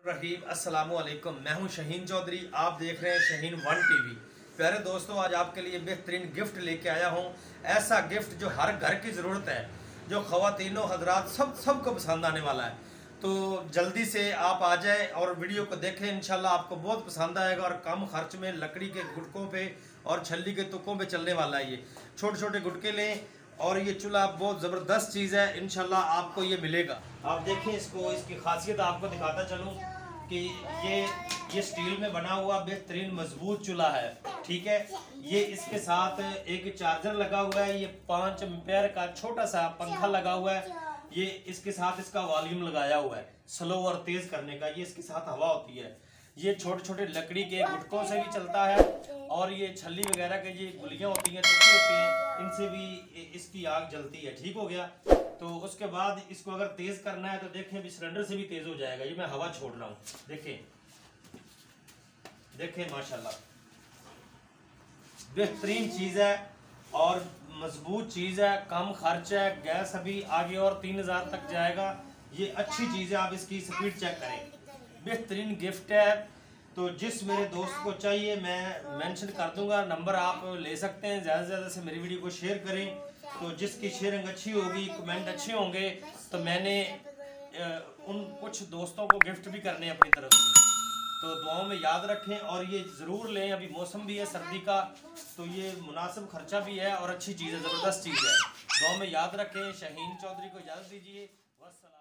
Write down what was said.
रहीम अस्सलामु अलैकुम। मैं हूं शहीन चौधरी, आप देख रहे हैं शहीन वन टीवी। प्यारे दोस्तों, आज आपके लिए बेहतरीन गिफ्ट लेके आया हूं। ऐसा गिफ्ट जो हर घर की ज़रूरत है, जो ख़वातीनों हजरात सबको पसंद आने वाला है। तो जल्दी से आप आ जाए और वीडियो को देखें, इंशाल्लाह आपको बहुत पसंद आएगा और कम खर्च में लकड़ी के गुटकों पे और छल्ली के तुकों पे चलने वाला है। ये छोटे छोटे गुटके लें और ये चूल्हा बहुत ज़बरदस्त चीज़ है, इंशाल्लाह आपको ये मिलेगा। आप देखें इसको, इसकी खासियत आपको दिखाता चलूँ कि ये स्टील में बना हुआ बेहतरीन मजबूत चूल्हा है। ठीक है, ये इसके साथ एक चार्जर लगा हुआ है, ये 5 एम्पेयर का छोटा सा पंखा लगा हुआ है, ये इसके साथ इसका वॉल्यूम लगाया हुआ है स्लो और तेज करने का, ये इसके साथ हवा होती है। ये छोटे छोटे लकड़ी के गुटकों से भी चलता है और ये छल्ली वगैरह के ये गुलियां होती हैं, टुकड़े होते हैं, इनसे भी इसकी आग जलती है। ठीक हो गया। तो उसके बाद इसको अगर तेज करना है तो देखें अभी सिलेंडर से भी तेज हो जाएगा। ये मैं हवा छोड़ रहा हूँ, देखें माशाल्लाह बेहतरीन चीज़ है और मजबूत चीज़ है, कम खर्च है, गैस अभी आगे और 3000 तक जाएगा। ये अच्छी चीज़ है, आप इसकी स्पीड चेक करें, बेहतरीन गिफ्ट है। तो जिस मेरे दोस्त को चाहिए मैं मेंशन कर दूंगा, नंबर आप ले सकते हैं। ज़्यादा से ज़्यादा से मेरी वीडियो को शेयर करें, तो जिसकी शेयरिंग अच्छी होगी, कमेंट अच्छे होंगे, तो मैंने उन कुछ दोस्तों को गिफ्ट भी करने अपनी तरफ से। तो दुआओं में याद रखें और ये ज़रूर लें। अभी मौसम भी है सर्दी का, तो ये मुनासिब खर्चा भी है और अच्छी चीज़ है, ज़बरदस्त चीज़ है। दुआओं में याद रखें। शहीन चौधरी को इजाज़त दीजिए। वस्सलाम।